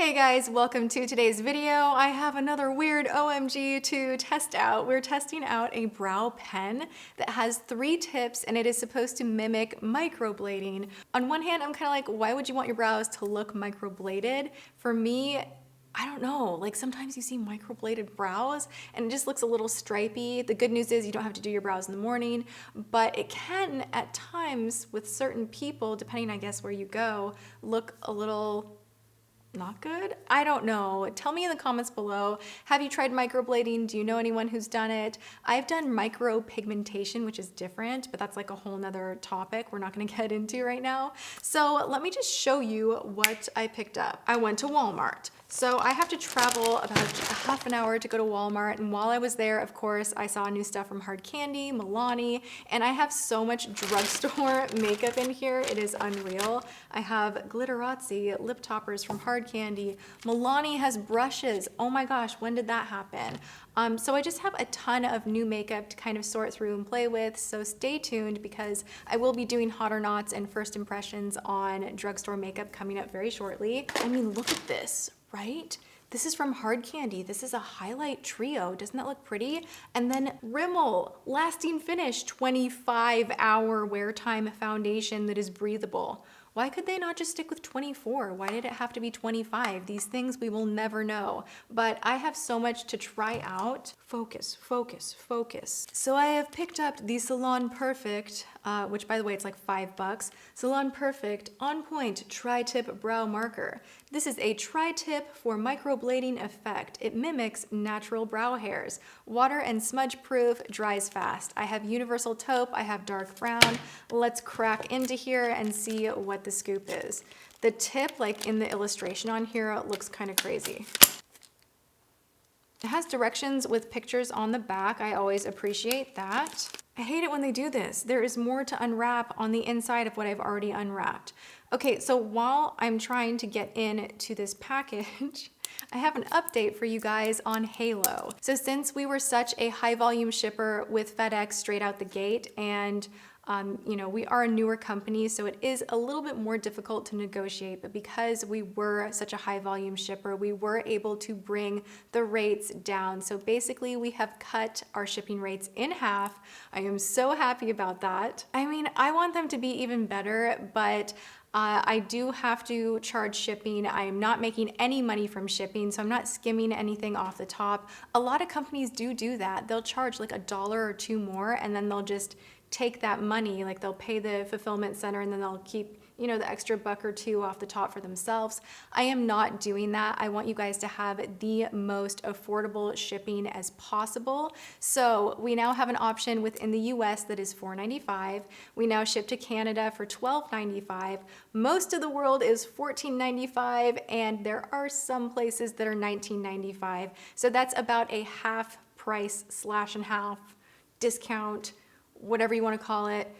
Hey guys, welcome to today's video. I have another weird OMG to test out. We're testing out a brow pen that has 3 tips and it is supposed to mimic microblading. On one hand, I'm kind of like, why would you want your brows to look microbladed? For me, I don't know, like sometimes you see microbladed brows and it just looks a little stripy. The good news is you don't have to do your brows in the morning, but it can at times with certain people, depending I guess where you go, look a little not good? I don't know. Tell me in the comments below. Have you tried microblading? Do you know anyone who's done it? I've done micropigmentation, which is different, but that's like a whole nother topic we're not gonna get into right now. So let me just show you what I picked up. I went to Walmart. So I have to travel about a half an hour to go to Walmart, and while I was there, of course, I saw new stuff from Hard Candy, Milani, and I have so much drugstore makeup in here, it is unreal. I have Glitterazzi lip toppers from Hard Candy. Milani has brushes. Oh my gosh, when did that happen? So I just have a ton of new makeup to kind of sort through and play with, so stay tuned because I will be doing hot or nots and first impressions on drugstore makeup coming up very shortly. I mean, look at this, right? This is from Hard Candy. This is a highlight trio. Doesn't that look pretty? And then Rimmel Lasting Finish 25-hour wear time foundation that is breathable. Why could they not just stick with 24? Why did it have to be 25? These things we will never know. But I have so much to try out. Focus, focus, focus. So I have picked up the Salon Perfect, which by the way, it's like $5. Salon Perfect On Point Tri-Tip Brow Marker. This is a tri-tip for microblading effect. It mimics natural brow hairs. Water and smudge proof, dries fast. I have universal taupe, I have dark brown. Let's crack into here and see what the scoop is. The tip, like in the illustration on here, looks kind of crazy. It has directions with pictures on the back. I always appreciate that. I hate it when they do this. There is more to unwrap on the inside of what I've already unwrapped. Okay, so while I'm trying to get into this package, I have an update for you guys on Halo. So since we were such a high volume shipper with FedEx straight out the gate, and you know, we are a newer company, so it is a little bit more difficult to negotiate, but because we were such a high volume shipper, we were able to bring the rates down. So basically we have cut our shipping rates in half. I am so happy about that. I mean, I want them to be even better, but I do have to charge shipping. I am not making any money from shipping, so I'm not skimming anything off the top. A lot of companies do that. They'll charge like $1 or $2 more, and then they'll just take that money, like they'll pay the fulfillment center and then they'll keep, you know, the extra $1 or $2 off the top for themselves. I am not doing that. I want you guys to have the most affordable shipping as possible. So we now have an option within the US that is $4.95. We now ship to Canada for $12.95. Most of the world is $14.95, and there are some places that are $19.95. So that's about a half price slash and half discount, whatever you want to call it.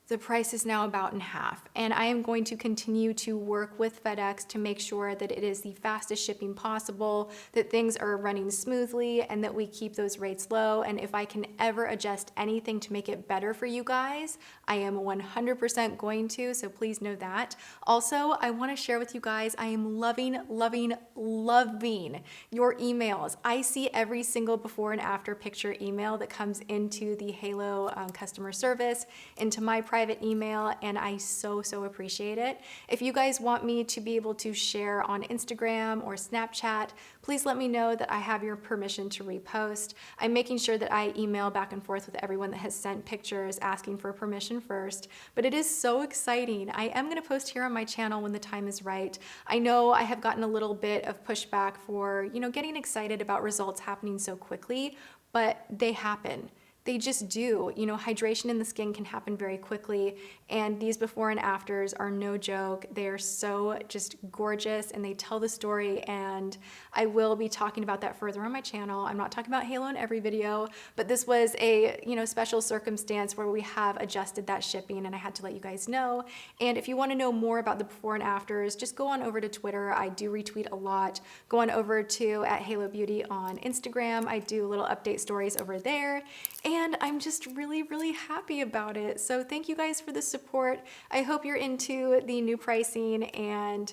The price is now about in half, and I am going to continue to work with FedEx to make sure that it is the fastest shipping possible, that things are running smoothly, and that we keep those rates low. And if I can ever adjust anything to make it better for you guys, I am 100% going to, so please know that. Also, I want to share with you guys, I am loving, loving, loving your emails. I see every single before and after picture email that comes into the Halo customer service, into my private email, and I so appreciate it. If you guys want me to be able to share on Instagram or Snapchat, please let me know that I have your permission to repost. I'm making sure that I email back and forth with everyone that has sent pictures asking for permission first, but it is so exciting. I am going to post here on my channel when the time is right. I know I have gotten a little bit of pushback for, you know, getting excited about results happening so quickly, but they happen. They just do. You know, hydration in the skin can happen very quickly, and these before and afters are no joke. They are so just gorgeous, and they tell the story, and I will be talking about that further on my channel. I'm not talking about Halo in every video, but this was a, you know, special circumstance where we have adjusted that shipping, and I had to let you guys know. And if you want to know more about the before and afters, just go on over to Twitter. I do retweet a lot. Go on over to @HaloBeauty on Instagram. I do little update stories over there. and I'm just really, really happy about it. So thank you guys for the support. I hope you're into the new pricing and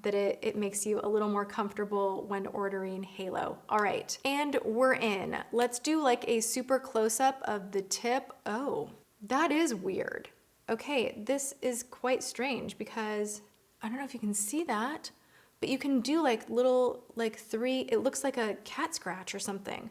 that it makes you a little more comfortable when ordering Halo. All right, and we're in. Let's do like a super close-up of the tip. Oh, that is weird. Okay, this is quite strange because I don't know if you can see that, but you can do like little, like three, it looks like a cat scratch or something.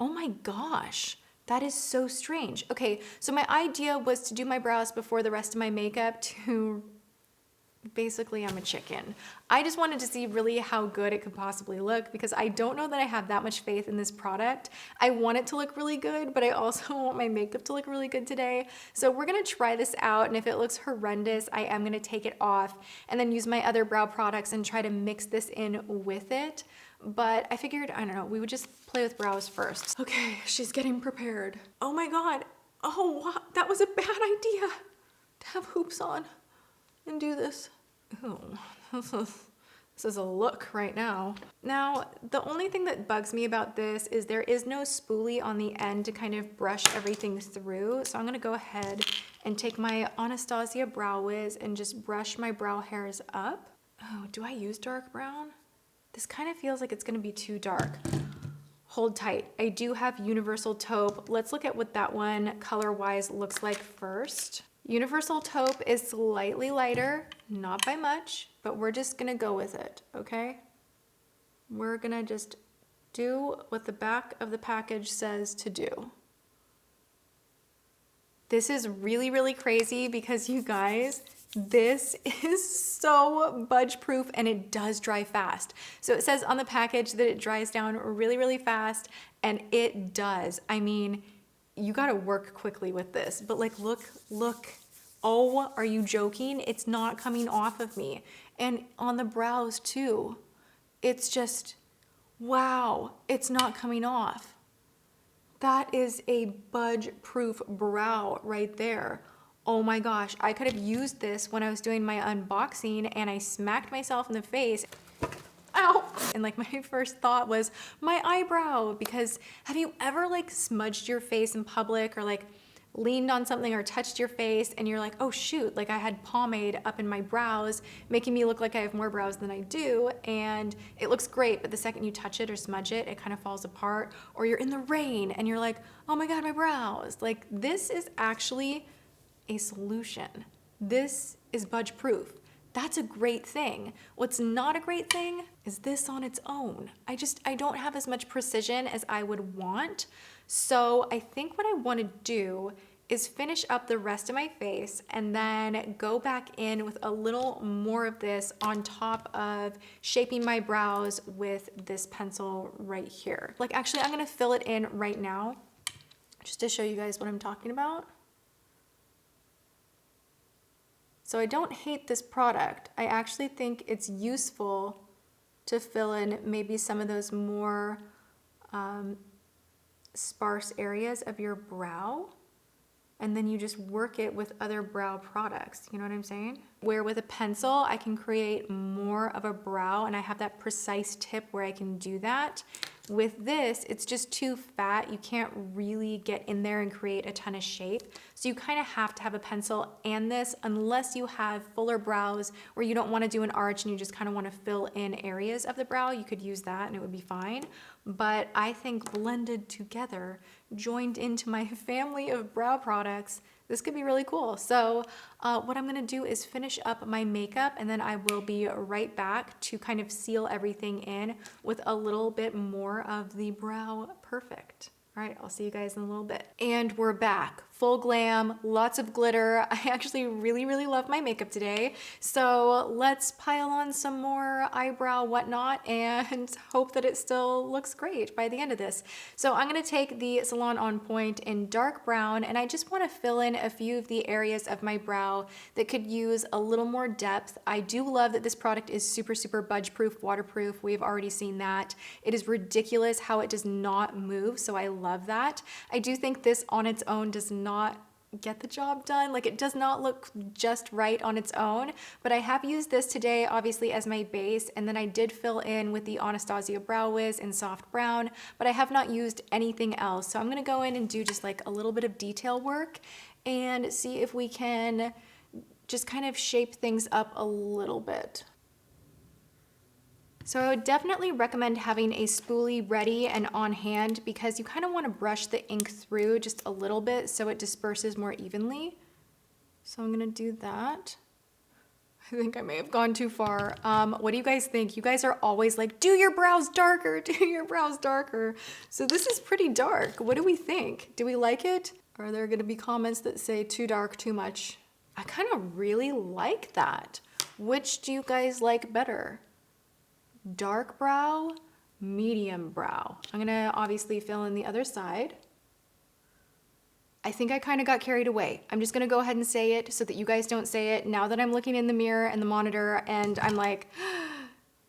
Oh my gosh, that is so strange. Okay, so my idea was to do my brows before the rest of my makeup to, basically I'm a chicken. I just wanted to see really how good it could possibly look because I don't know that I have that much faith in this product. I want it to look really good, but I also want my makeup to look really good today. So we're gonna try this out, and if it looks horrendous, I am gonna take it off and then use my other brow products and try to mix this in with it. But I figured, I don't know, we would just play with brows first. Okay, she's getting prepared. Oh my God. Oh, wow, that was a bad idea to have hoops on and do this. Ooh, this is a look right now. Now, the only thing that bugs me about this is there is no spoolie on the end to kind of brush everything through. So I'm gonna go ahead and take my Anastasia Brow Wiz and just brush my brow hairs up. Oh, do I use dark brown? This kind of feels like it's gonna be too dark. Hold tight. I do have Universal Taupe. Let's look at what that one color-wise looks like first. Universal Taupe is slightly lighter, not by much, but we're just gonna go with it, okay? We're gonna just do what the back of the package says to do. This is really, really crazy because you guys, this is so budge proof and it does dry fast. So it says on the package that it dries down really, really fast, and it does. I mean, you gotta work quickly with this, but like, look. Oh, are you joking? It's not coming off of me. And on the brows too. It's just, wow, it's not coming off. That is a budge-proof brow right there. Oh my gosh, I could have used this when I was doing my unboxing and I smacked myself in the face. Ow! And like my first thought was my eyebrow, because have you ever like smudged your face in public or like leaned on something or touched your face and you're like, oh shoot, like I had pomade up in my brows, making me look like I have more brows than I do, and it looks great, but the second you touch it or smudge it, it kind of falls apart. Or you're in the rain and you're like, oh my God, my brows. Like, this is actually a solution. This is budge proof. That's a great thing. What's not a great thing is this on its own. I don't have as much precision as I would want. So I think what I want to do is finish up the rest of my face and then go back in with a little more of this on top of shaping my brows with this pencil right here. Like, actually, I'm gonna fill it in right now just to show you guys what I'm talking about. So I don't hate this product. I actually think it's useful to fill in maybe some of those more sparse areas of your brow, and then you just work it with other brow products. You know what I'm saying? Where with a pencil, I can create more of a brow and I have that precise tip where I can do that. With this, it's just too fat. You can't really get in there and create a ton of shape. So you kind of have to have a pencil and this, unless you have fuller brows where you don't want to do an arch and you just kind of want to fill in areas of the brow. You could use that and it would be fine. But I think blended together, joined into my family of brow products, this could be really cool. So what I'm gonna do is finish up my makeup and then I will be right back to kind of seal everything in with a little bit more of the Brow Perfect. All right, I'll see you guys in a little bit. And we're back. Full glam, lots of glitter. I actually really, really love my makeup today. So let's pile on some more eyebrow whatnot and hope that it still looks great by the end of this. So I'm gonna take the Salon On Point in dark brown, and I just wanna fill in a few of the areas of my brow that could use a little more depth. I do love that this product is super, super budge proof, waterproof. We've already seen that. It is ridiculous how it does not move, so I love that. I do think this on its own does not get the job done. Like, it does not look just right on its own, but I have used this today obviously as my base, and then I did fill in with the Anastasia Brow Wiz in soft brown, but I have not used anything else. So I'm gonna go in and do just like a little bit of detail work and see if we can just kind of shape things up a little bit. So I would definitely recommend having a spoolie ready and on hand because you kind of want to brush the ink through just a little bit so it disperses more evenly. So I'm gonna do that. I think I may have gone too far. What do you guys think? You guys are always like, do your brows darker, do your brows darker. So this is pretty dark. What do we think? Do we like it? Are there gonna be comments that say too dark, too much? I kind of really like that. Which do you guys like better? Dark brow, medium brow. I'm gonna obviously fill in the other side. I think I kind of got carried away. I'm just gonna go ahead and say it so that you guys don't say it now that I'm looking in the mirror and the monitor and I'm like,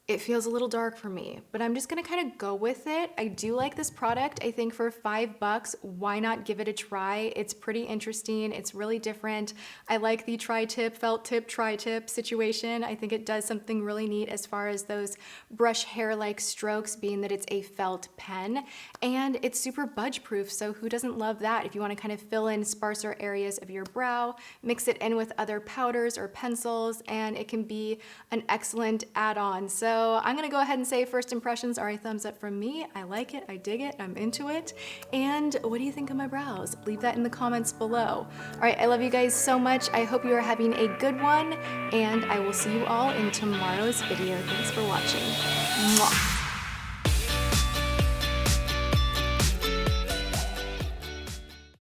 it feels a little dark for me, but I'm just gonna kind of go with it. I do like this product. I think for $5, why not give it a try? It's pretty interesting. It's really different. I like the tri-tip, felt tip, tri-tip situation. I think it does something really neat as far as those brush hair-like strokes, being that it's a felt pen, and it's super budge proof. So who doesn't love that? If you wanna kind of fill in sparser areas of your brow, mix it in with other powders or pencils, and it can be an excellent add-on. So I'm gonna go ahead and say first impressions are a thumbs up from me. I like it, I dig it, I'm into it. And what do you think of my brows? Leave that in the comments below. All right, I love you guys so much. I hope you are having a good one, and I will see you all in tomorrow's video. Thanks for watching. Mwah.